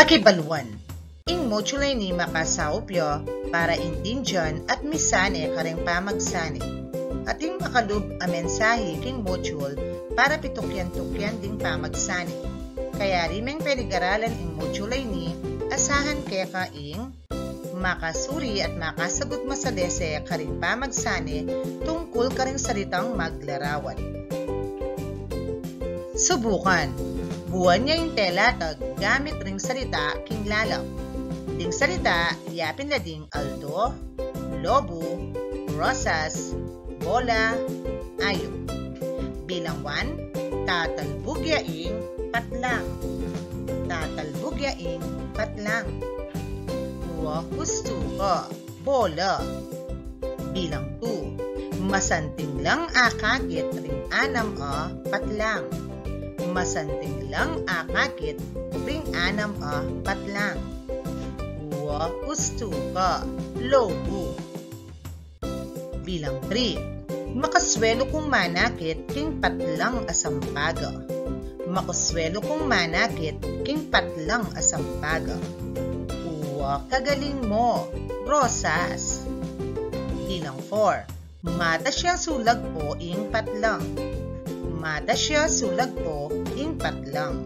Pakibaluan. Ing modulay ni makasaupyo para intindihan at misane kareng pamagsani. Ating makalub a mensahe king module para pitukyan-tukyan ding pamagsani. Kaya rimeng penigaralan ing modulay ni asahan keka ing makasuri at makasagot masadese karing pamagsani tungkol karing salitang maglarawan. Subukan. Buwan niya yung telatag gamit ring salita king lalaw. Ding salita, yapin na ding aldo, lobo, rosas, bola, ayo. Bilang 1, tatalbugyaing patlang. Tatalbugyaing patlang. Gusto ko, bola. Bilang 2, masanting lang akakit ring anam o patlang. Masanting lang akakit ring anam o patlang. Gusto ko, lobo. Bilang 3, makaswelo kong manakit king patlang asampaga. Makaswelo kong manakit king patlang asampaga. Kagaling mo, rosas. Bilang 4, mata siya sulag po ing patlang. Mata siya sulag po ing patlang.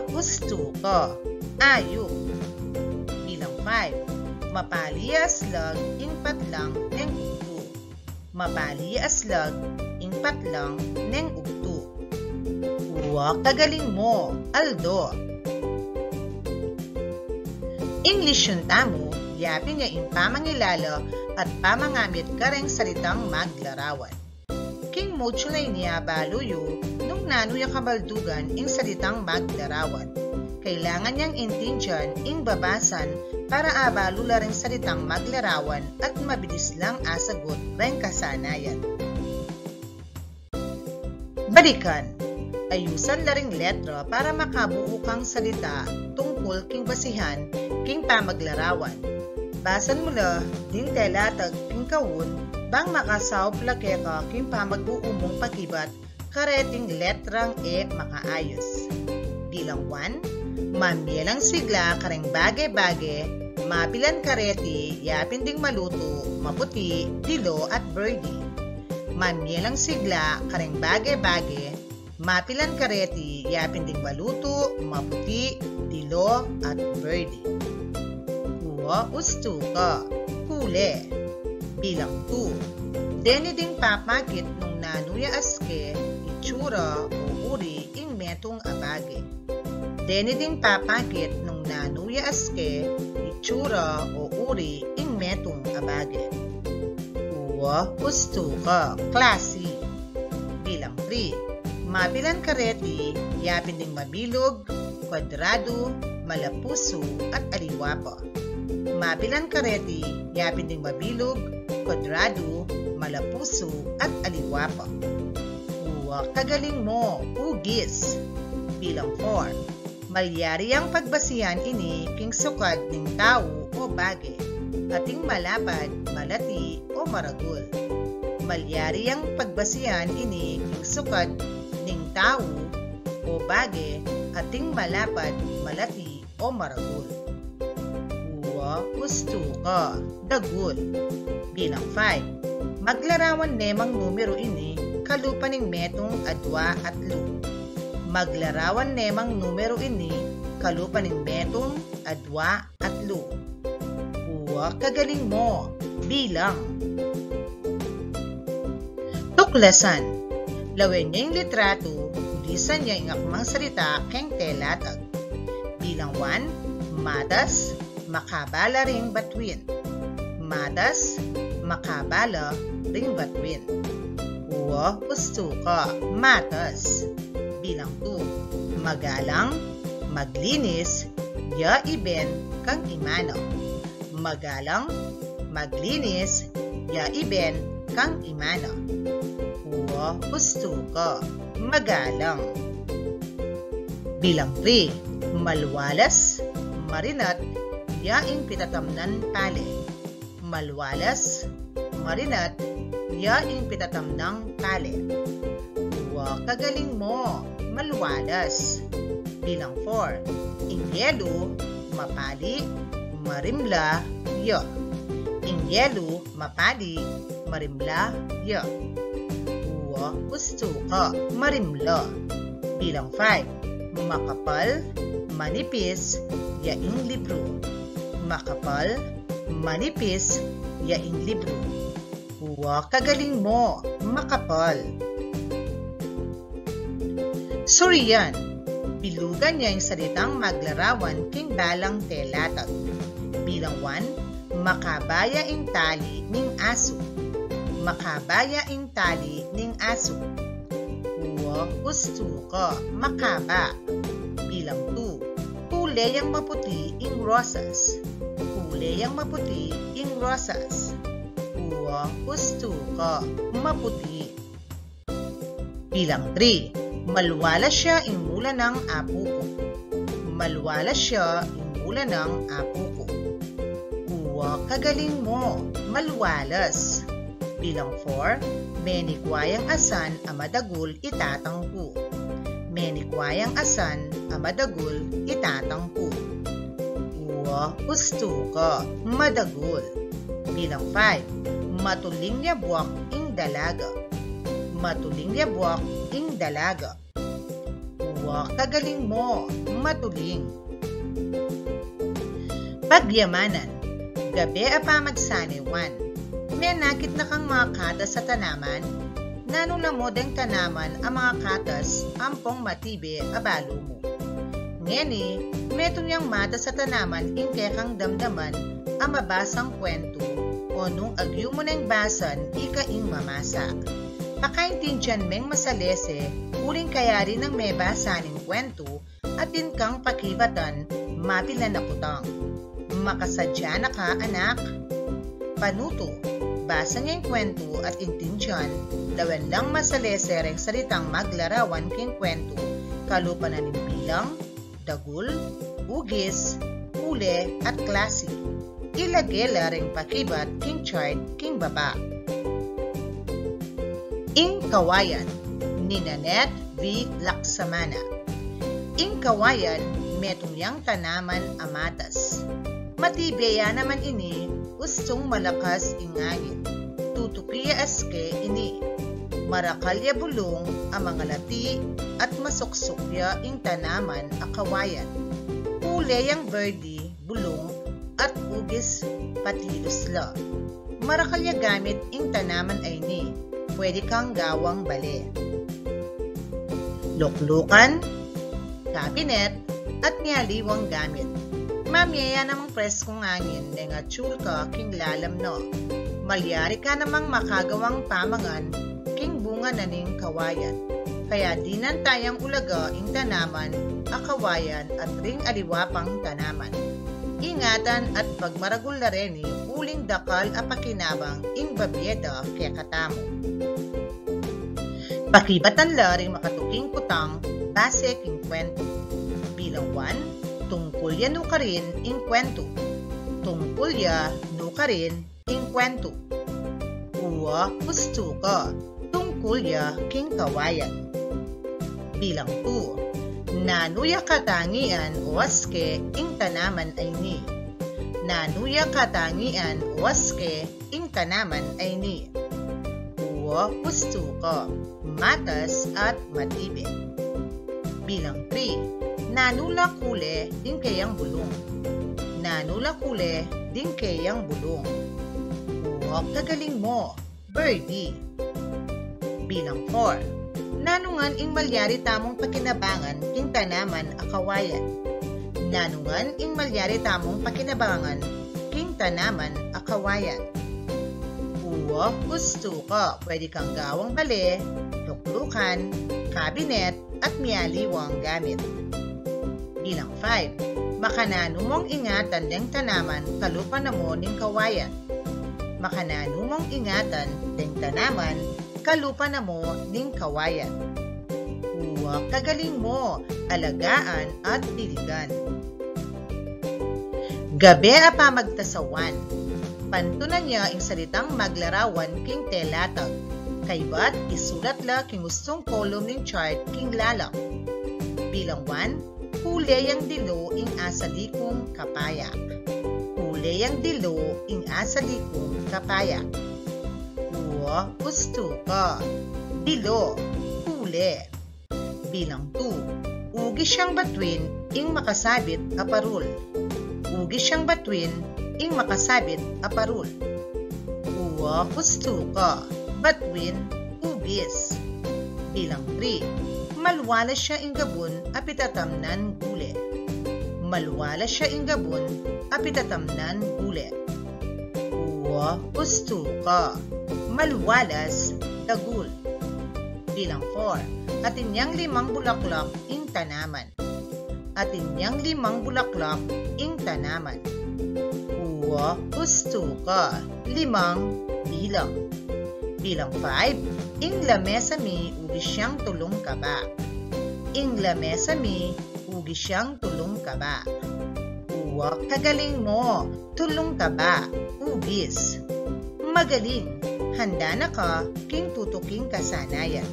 Gusto ko, ayo. Bilang 5, mapalias lag ing patlang neng ugto. Mapalias lag ing patlang neng ugto. Kagaling mo, Aldo. English yung tamo, yapin niya ing pamangilalo at pamangamit kareng salitang maglarawan. King modulay niya baluyo nung nanuya kabaldugan ing salitang maglarawan. Kailangan niyang intindihan ing babasan para abalula ring salitang maglarawan at mabilis lang asagot ring kasanayan. Balikan. Ayusan la ring letra para makabuo kang salita tungkol king basihan king pamaglarawan. Basan mo la ding telatag king kawun bang makasawp lake ka king pamagbuumong pakibat kareting letrang e makaayos. Bilang 1, mamielang sigla kareng bage-bage, mapilan kareti, yapin ding maluto, maputi, dilo at birdie. Mamielang sigla kareng bage-bage, mapilan kareti, yapin ding maluto, maputi, dilo at birdie. Gusto ka, kule. Bilang 2, deni ding papakit nung nanuya aske, itsura o uri ing metong abage. Deni ding papakit nung nanuya aske, itsura o uri ing metong abage. Gusto ka, klase. Bilang 3, mapilan kareti, yapin ding mabilog, kwadrado, malapuso at aliwapa. Mapilan kareti, yapin ding mabilog, kwadrado, malapuso at aliwapa. Kagaling mo, hugis. Bilang 4, malyari ang pagbasihan ini king sukad ning tao o bage, ating malapad, malati o maragul. Malyari ang pagbasihan ini king sukad ning tao o bage, ating malapad, malati o maragul. Gusto ka, dagul. Bilang 5, maglarawan nemang numero ini kalupaning metong adwa at lu. Maglarawan nemang numero ini kalupaning metong adwa at lu. Kagaling mo, bilang. Tuklasan. Lawin niya yung litrato, ulisan niya yung akmang salita keng telatag. Bilang 1, matas, makabala ring batuin. Matas, makabala ring batuin. Gusto ka, matas. Bilang 2, magalang, maglinis, ya iben kang imano. Magalang, maglinis, ya iben kang imano. Gusto ka, magalang. Bilang 3, malwalas, marinat, yaing pitatamnan pale. Malwalas, marinat, yaing pitatamnang pale. Kagaling mo, malwalas. Bilang 4. Ingyelo, mapali, marimla, yo. Ingyelo, mapali, marimla, yo. Uwa, gusto ka, marimla. Bilang 5. Makapal, manipis, yaing libro. Makapal, manipis, yaing libro. Uwa, kagaling mo, makapal. Suriyan, bilugan niya yung salitang maglarawan king balang telatag. Bilang 1, makabaya ing tali ning aso. Makabaya ing tali ning aso. Uwa, gusto ka, makaba. Bilang 2, kulay ang maputi ing rosas. Kulay ang maputi ing rosas. Uwa, gusto ka, maputi. Bilang 3, malwala siya ing mula ng apo ko. Malwala siya ing mula ng apo ko. Uwa, kagaling mo, malwalas. Bilang 4, menikwayang asan amadagul itatangku. Menikwayang asan amadagul itatangku. Uwa, gusto ka, madagul. Bilang 5, matuling niya buwak ing dalaga. Matuling niya buwak ing dalaga. Uwa, kagaling mo, matuling. Pagyamanan, gabi apa magsaniwan. May nakit na kang mga katas sa tanaman, nanunamo deng tanaman ang mga katas, ampong matibe abalo mo. Ngeni, meto niyang mata sa tanaman ingke kang damdaman ang mabasang kwento o nung agyo mo nang basan ikaing mamasa. Pakaintindihan meng masalese, uling kaya rin ng may basaning kwento at din kang pakibatan, mapila na kutang. Makasadya na ka, anak. Panuto, basa niya yung kwento at intindihan, lawan lang masalese ring salitang maglarawan king kwento, kalupa na ng bilang, dagul, ugis, ule at klase. Ilagela ring pakibat king chart king baba. Ing Kawayan ni Nanette V. Laksamana. Ing Kawayan, metong yang tanaman amatas. Matibaya naman ini, gustong malakas ingangin. Tutukiya aske ini. Marakalya bulong ang mga lati at masuksukya ing tanaman a kawayan. Kulay ang birdie, bulong at ugis patilusla. Marakalya gamit ing tanaman ay ni. Pwede kang gawang bale. Luklukan, kabinet, at ngaliwang gamit. Mamyaya namang preskong angin nga tsulka king lalam no. Malyari ka namang makagawang pamangan king bunga na ning kawayan. Kaya dinan tayang ulaga ing tanaman, akawayan at ring aliwapang tanaman. Ingatan at pagmaragul na rin uling dakal a pakinabang ing babyeda kaya katamo. Pakibatan la ring makatuking kutang base king kwento. Bilang 1, tungkol ya no ka rin ing kwento. Tungkol ya no ka rin ing kwento. Uwa, gusto ka, tungkol ya king kawayan. Bilang 2, nanuya katangian o aske ing tanaman ay ni. Nanuya katangian o aske ing tanaman ay ni. Uwa, gusto ka, matas at matibig. Bilang 3, nanula kule din kayang bulong. Nanula kule din kayang bulong. Uwa, kagaling mo, birdie. Bilang 4, nanungan ing malyari tamong pakinabangan king tanaman a kawayan. Nanungan ing malyari tamong pakinabangan king tanaman a kawayan. Uwa, gusto ka, pwede kang gawang bale, luklukan, kabinet, at miyaliwang gamit. Bilang 5, makanano mong ingatan ng tanaman kalupa na mo ning kawayan. Makanano mong ingatan ng tanaman kalupa na mo ning kawayan. Uwa, kagaling mo, alagaan at diligan. Gabi apa magtasawan. Pantunan niya ing salitang maglarawan king telatag. Kaybat isulat la king gustong kolum ning chart king lalak. Bilang 1, kuleyang dilo ing asalikong kapaya. Kuleyang dilo ing asalikong kapaya. Uwa gusto ka. Dilo, kule. Bilang 2. Ugi siyang batuin ing makasabit a parul. Ugi siyang batuin ing makasabit a parul. Uwa gusto ka. Batuin, ugis. Bilang 3. Malwala siya ing gabon apitatamnan gule. Malwala siya ing gabon apitatamnan gule. Uwa gusto ka. Malwalas dagul. Bilang 4. Atin niyang 5 bulaklak ing tanaman. Atin niyang 5 bulaklak ing tanaman. Uwa gusto ka. 5 bilang. Bilang 5. Ing lamesa mi ugi siyang tulong kaba. Ing lamesa mi ugi siyang tulong kaba. Uwa kagaling mo. Tulong kaba. Ugis. Magaling. Handa na ka king tutuking kasanayan.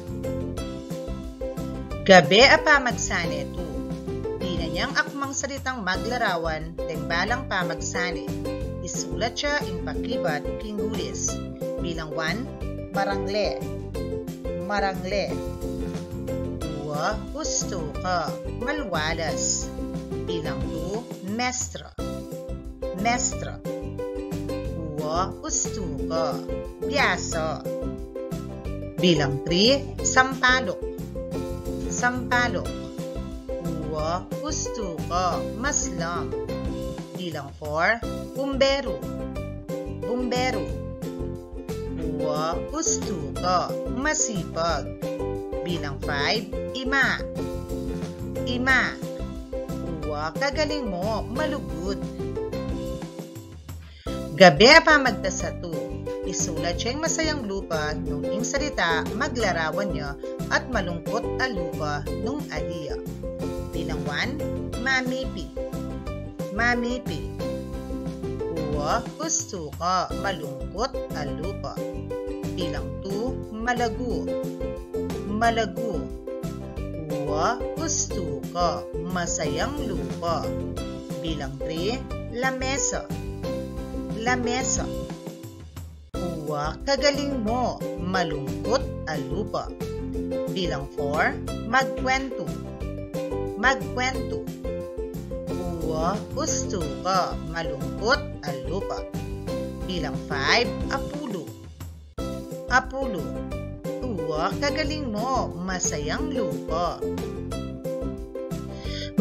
Gabi apa magsani tu. Di na niyang akmang salitang maglarawan deng balang pamagsani. Isulat siya ing pakibat king gulis. Bilang 1. Marangle. Marangle. 2. Gusto ka. Malwalas. Bilang 2. Mestra. Mestra. 2. Gusto ka. Biasa. Bilang 3. Sampalok. Sampalok. 2. Gusto ka. Maslam. Bilang 4. Bumbero. Bumbero. 2. Gusto ka. Masipag. Bilang 5. Ima. Ima. 2. Kagaling mo. Malugod. Gabi pa magtasato. Isulat siyang masayang lupa nung ing salita maglarawan niya at malungkot a lupa nung aliya. Bilang 1. Mamipi. Mamipi. 2. Gusto ka. Malungkot a lupa. Bilang 2. Malago. Malago. 2. Gusto ka. Masayang lupa. Bilang 3. Lamesa. Lamesa. 2. Kagaling mo. Malungkot a lupa. Bilang 4. Magkwento. Magkwento. 2. Gusto ka. Malungkot a lupa. Bilang 5. Apulo. Apulo. 2. Kagaling mo. Masayang lupa.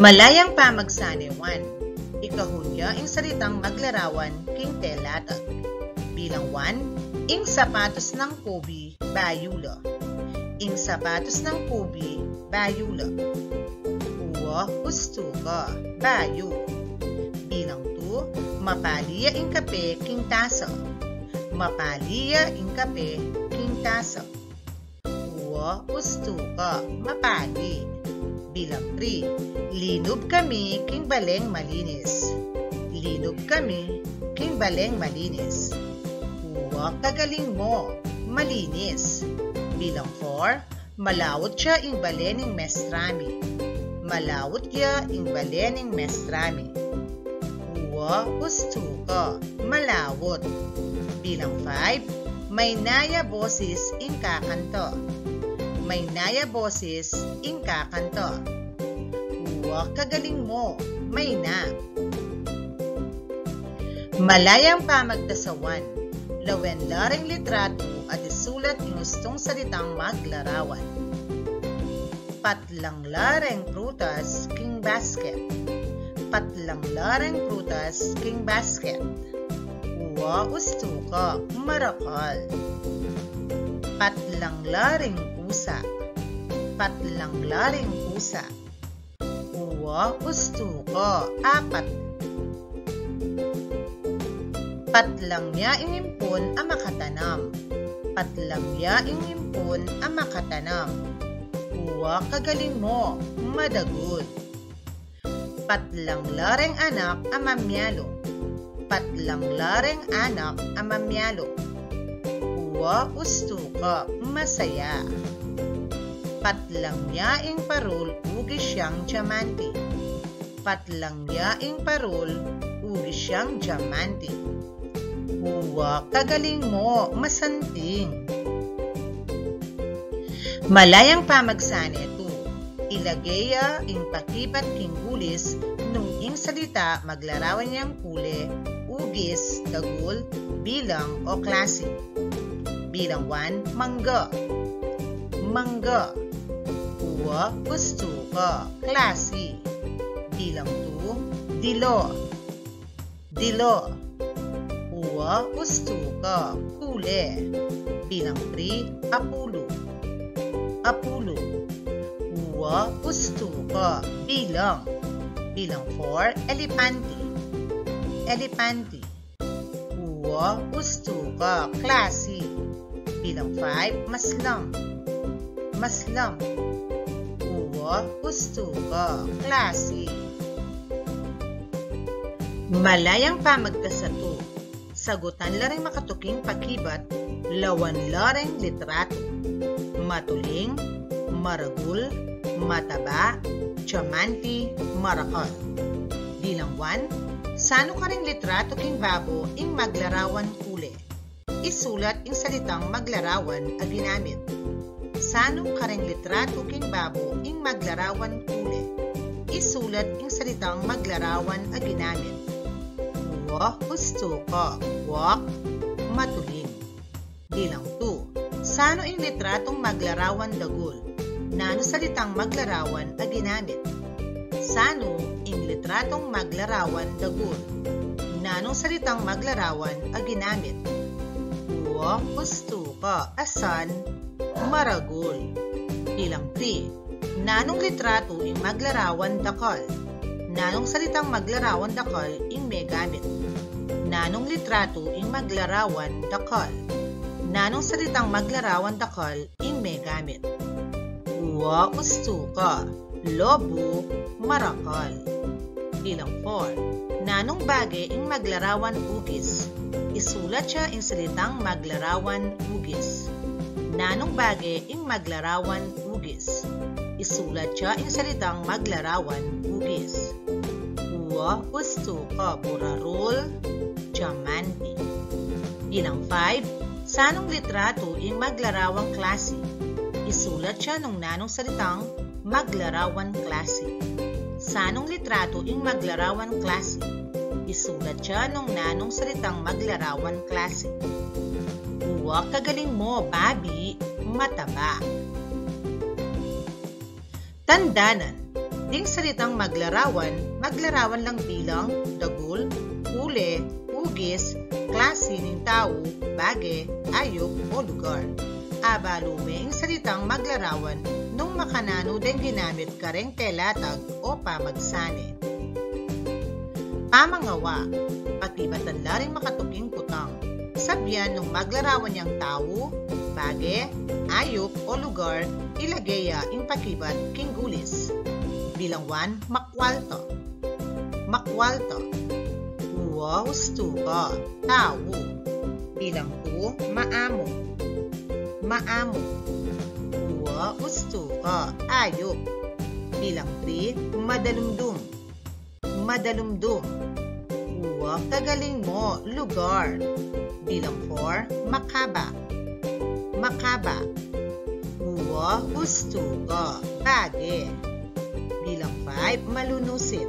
Malayang pamagsani 1. Ikahunya ing salitang maglarawan king telatag. Bilang 1. Ing sapatos ng Kobe, bayula. Ing sapatos ng Kobe, bayula. 2. Gusto ka. Bayo. Bilang 2. Mapaliya ing kape king tasa. Mapaliya ing kape king tasa. 2. Gusto ka. Mapali. Bilang 3. Linob kami king baleng malinis. Linob kami king baleng malinis. 2. Kagaling mo. Malinis. Bilang 4. Malawot siya ing balening mestrami. Malawot siya ing balening mestrami. 2. Gusto ka. Malawot. Bilang 5. May naya boses ing kakanto. May naya boses ing kakanto. 2. Kagaling mo. May na. Malayang pamagdasawan. Lawen laring litrato at isulat ing gustong salitang maglarawan. Patlang lareng prutas king basket. Patlang lareng prutas king basket. 2. Gusto ka. Marakal. Patlang laring pusa. Patlang laring pusa. 2. Gusto ka. 4. Patlang niya inimpon ang makatanam. Patlang niya inimpon ang makatanam. 2. Kagaling mo. Madagod. Patlang lareng anak ang mamyalo. Patlang lareng anak ang mamyalo. 2. Gusto ka. Masaya. Patlang niya ing parol ugi siyang diamante. patlangyaing parol, uli siyang diamante. Uwa, kagaling mo, masanting. Malayang pamagsane tu, ilagaya ing pakibat king gulis, nung ing salita maglarawan niyang kule, ugis, dagul, bilang o klase. Bilang 1, mangga. Mangga. Uwa, gusto ka, klase. Bilang 2, dilo. Dilo. Uwa, gusto ka, kule. Bilang 3, apulo. Apulo. Uwa, gusto ka, bilang. Bilang 4, elepante. Elepante. Uwa, gusto ka, klase. Bilang 5, maslam. Maslam. Uwa, gusto ka, klase. Malayang pamagkasato. Sagutan laring makatuking pakibat, lawan laring litrato. Matuling, maragul, mataba, diamante, marakal. Bilang 1, sano ka ring litrato king babo ing maglarawan kule. Isulat ing salitang maglarawan a ginamit. Sano ka ring litrato king babo ing maglarawan kule. Isulat ing salitang maglarawan a ginamit. Uwa, gusto ka, wak, matuling. Bilang 2, sano ing litratong maglarawan dagul? Nano salitang maglarawan a ginamit? Sano ing litratong maglarawan dagul? Nanong salitang maglarawan a ginamit? Uwa, gusto ka, asan, maragul. Bilang 3, nanong litrato ing maglarawan dakal? Nanong salitang maglarawan dakal ing may gamit? Nanong litrato ing maglarawan dakal? Nanong salitang maglarawan dakal ing may gamit? Uwa, gusto ka, lobo, marakal. Bilang 4, nanong bagay ing maglarawan ugis? Isulat siya ing salitang maglarawan ugis. Nanong bagay ing maglarawan ugis? Isulat siya ing salitang maglarawan ugis. Uwa, gusto ka, burarol, diamante. Bilang 5, sanong litrato ing maglarawang klase? Isulat siya nung nanong salitang maglarawan klase. Sanong litrato ing maglarawan klase? Isulat siya nung nanong salitang maglarawan klase. Uwa, kagaling mo, babi, mataba. Tandanan, ding salitang maglarawan, maglarawan lang bilang dagul, huli, ugis, klase ng tao, bagay, ayok o lugar. Abalume ang salitang maglarawan nung makanano din ginamit kareng telatag o pamagsane. Pamangawa, pakibatan laring makatuking kutang. Sabyan nung maglarawan niyang tao, bagay, ayok o lugar, ilagaya ing pakibat king gulis. Bilang 1, makwalto. Makwalto. Uwa, gusto ka, tao. Bilang 2, maamo. Maamo. Uwa, gusto ka, ayok. Bilang 3, madalumdum. Madalumdum. Uwa, kagaling mo, lugar. Bilang 4, makaba. Makaba. Uwa, gusto ka, bagay. Bilang 5, malunusin.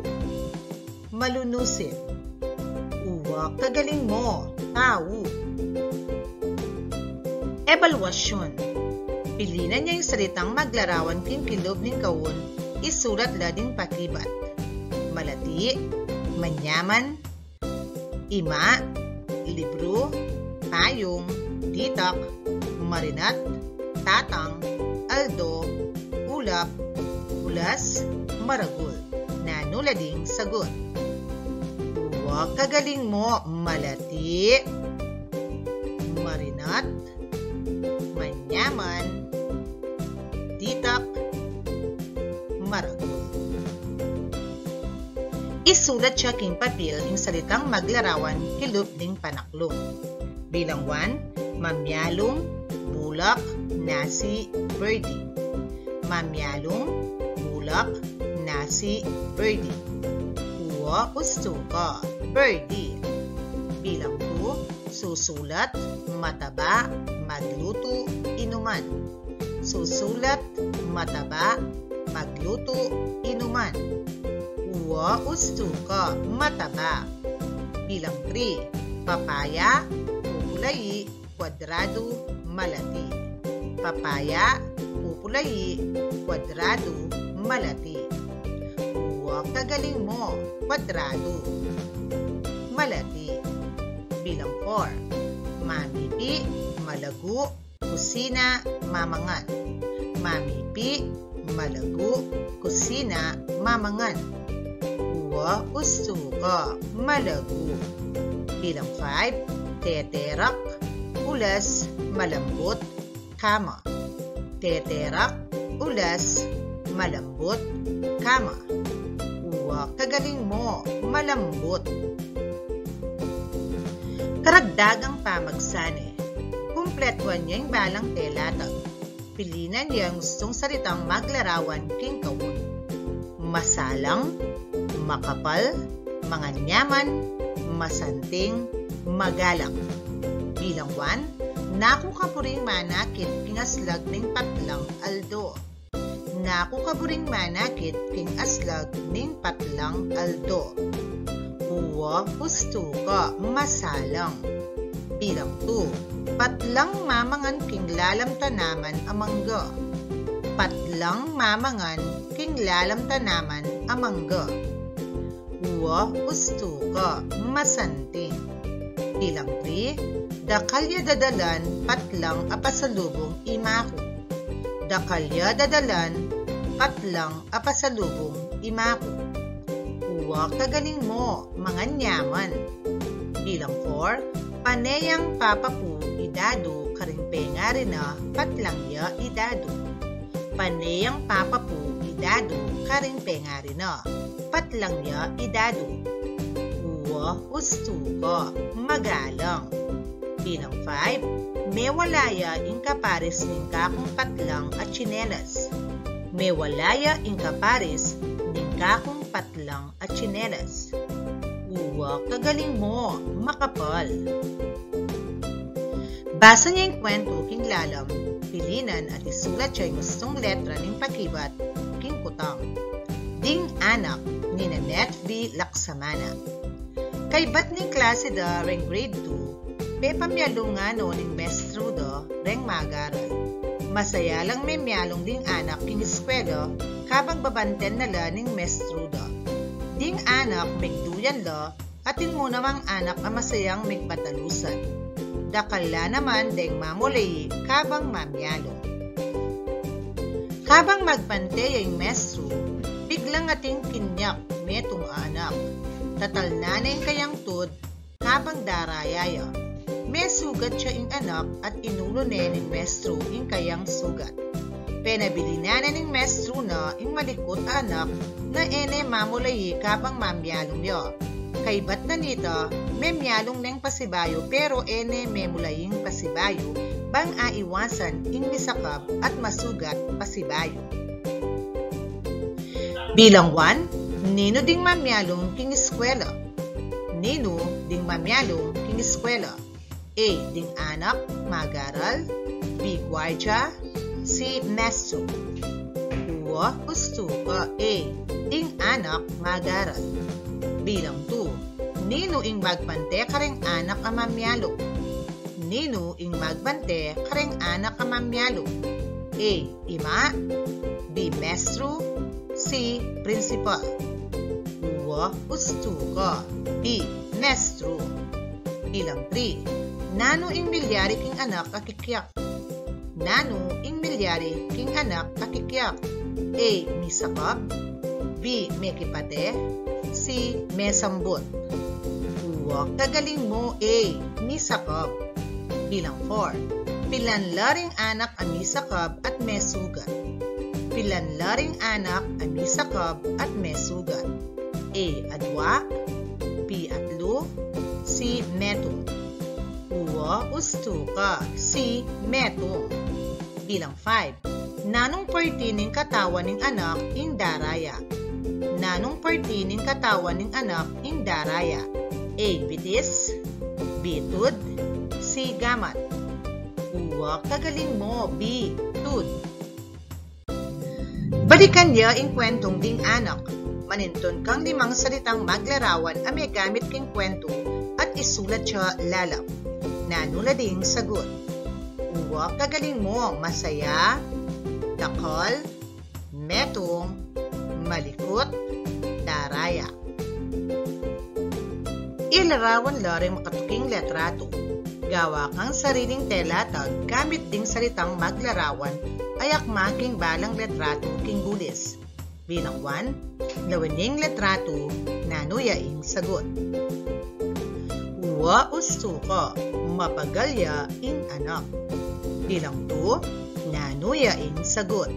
Malunusin. Uwa, kagaling mo, tao. Ebalwasyon. Pilinan niya yung salitang maglarawan king kilob ng kawon, isulat lading pakibat. Malati, manyaman, ima, libro, payong, ditak, marinat, tatang, aldo, ulap, ulas, maragul. Nano lading sagot. Uwa, kagaling mo, malati, marinat, manyaman, ditak, maragul. Isulat siya king papel ing salitang maglarawan kilup ding panaklong. Bilang 1, mamyalong, bulak, nasi, birdie. Mamyalong, bulak, nasi, birdie. Uwa ustuka, birdie. Bilang 2, susulat, mataba, magluto, inuman. Susulat, mataba, magluto, inuman. Uwa ustuka, mataba. Bilang 3, papaya, pupulayi, kwadrado, malati. Papaya, pupulayi, kwadrado, malati. Uwa kagaling mo, kwadrado, malati. Bilang 4, mamipi, malago, kusina, mamangan. Mamipi, malago, kusina, mamangan. Uwa ustuka, malago. Bilang 5, teterak, ulas, malambot, kama. Teterak, ulas, malambot, kama. Uwa kagaling mo, malambot. Karagdagang pamagsani. Kumpletuhan niya yung balang telatag. Pilinan niya ang gustong salitang maglarawan king kawun. Masalang, makapal, manganyaman, masanting, magalak. Bilang 1, naku kapuring manakit king aslag ning patlang aldo. Naku kapuring manakit king aslag ning patlang aldo. Uwa ustuka, masalang. Bilang 2, patlang mamangan king lalam tanaman amangga. Patlang mamangan king lalam tanaman amangga. Uwa ustuka, masanting. Bilang 3, dakalya dadalan patlang apasalubong imaku. Dakalya dadalan patlang apasalubong imaku. Uwa kagaling mo, manganyaman. Bilang 4, paneyang papapu idado karingpenga rin na patlangya idado. Paneyang papapu idado karingpenga rin na patlangya idado. Uwa ustuka, magalang. Bilang 5, mewalaya ingka pares ning kakong patlang at tsinelas. Mewalaya ingka pares ning kakong patlang at tsinelas. Uwa kagaling mo, makapal. Basa niya yung kwento king lalam, pilinan at isulat siya yung gustong letra ng pakibat king kutang. Ding anak ni Nanette V. Laksamana. Kay bat ning klase da reng grade 2, pe pamyalong nga no ning mestro da reng magaral. Masaya lang may myalong ding anak king eskwela kabang babanten nala ning mestro da. Ding anak megduyan la atin mo namang anak ang masayang megpatalusan. Dakala naman deng mamulay kabang mamyalong. Kabang magpante yung mestro, biglang ating kinyak metong anak. Tatal nanay kayang tud, kabang darayaya. May sugat siya ing anak at inulo ning mestro ing kayang sugat. Penabili na ning mestro na ing malikot anak na ene mamulayi kabang mamyalong yo. Kay bat na nito, may myalong neng pasibayo pero ene memulaying pasibayo bang aiwasan ing misakab at masugat pasibayo. Bilang 1, nino ding mamyalong king eskwela. Nino ding mamyalong king eskwela. A. Ding anak, magaral. B. Guardia. C. Mestro. Uwa ustuka. A. Ding anak, magaral. Bilang 2, nino ing magbante kareng anak ang mamyalong. Nino ing magbante kareng anak ang mamyalong. A. Ima. B. Mestro. C. Principal. Uwa ustuka. B. Mestro. Bilang 3, nano ing milyari king anak akikyak. Nano ing milyari king anak akikyak. A. Misakab. B. Mekipate. C. Mesambot. Uwa kagaling mo. A. Misakab. Bilang 4, pilanlaring anak ang misakab at mesugat. Pilanlaring anak ang misakab at mesugat. A. Adwa. B. Atlo. C. Metong. Uwa ustuka. C. Metong. Bilang 5, nanong pertining katawan ng anak ing daraya. nganong parti ning katawan ning anak ing daraya? A. Bitis, B. Tud, C. Gamat. Uwa, kagaling mo. B. Tud. Balikan niya ing kwentong ding anak. Maninton kang 5 salitang maglarawan ang may gamit king kwento at isulat siya lalap. Nanula ding sagot. Uwa, kagaling mo. Masaya, takal, metong, malikot, daraya. Ilarawan la rin makatuking letrato. Gawa kang sariling telatag gamit ding salitang maglarawan ay akmaking balang letrato king gulis. Bilang 1, lawaning letrato, nanuyaing sagot. Uwa usto ka, mapagalya ing anak. Bilang 2, nanuyaing sagot.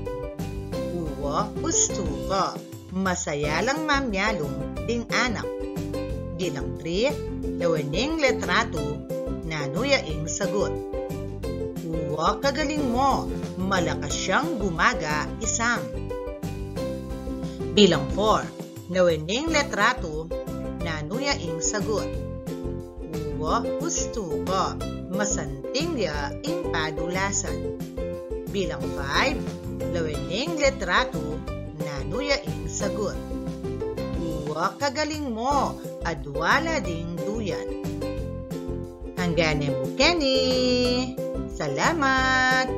Uwa usto ka, masaya lang mamyalong ding anak. Bilang 3, lawaning letrato, nanuyaing sagot. Uwa, kagaling mo, malakas siyang gumaga isang. Bilang 4, lawaning letrato, nanuyaing sagot. Uwa, gusto ka, masanting ya ing padulasan. Bilang 5, lawaning letrato, nanuyaing sagot. Uwa, kagaling mo, adwala ding duyan. Hangganin mo, Kenny. Salamat!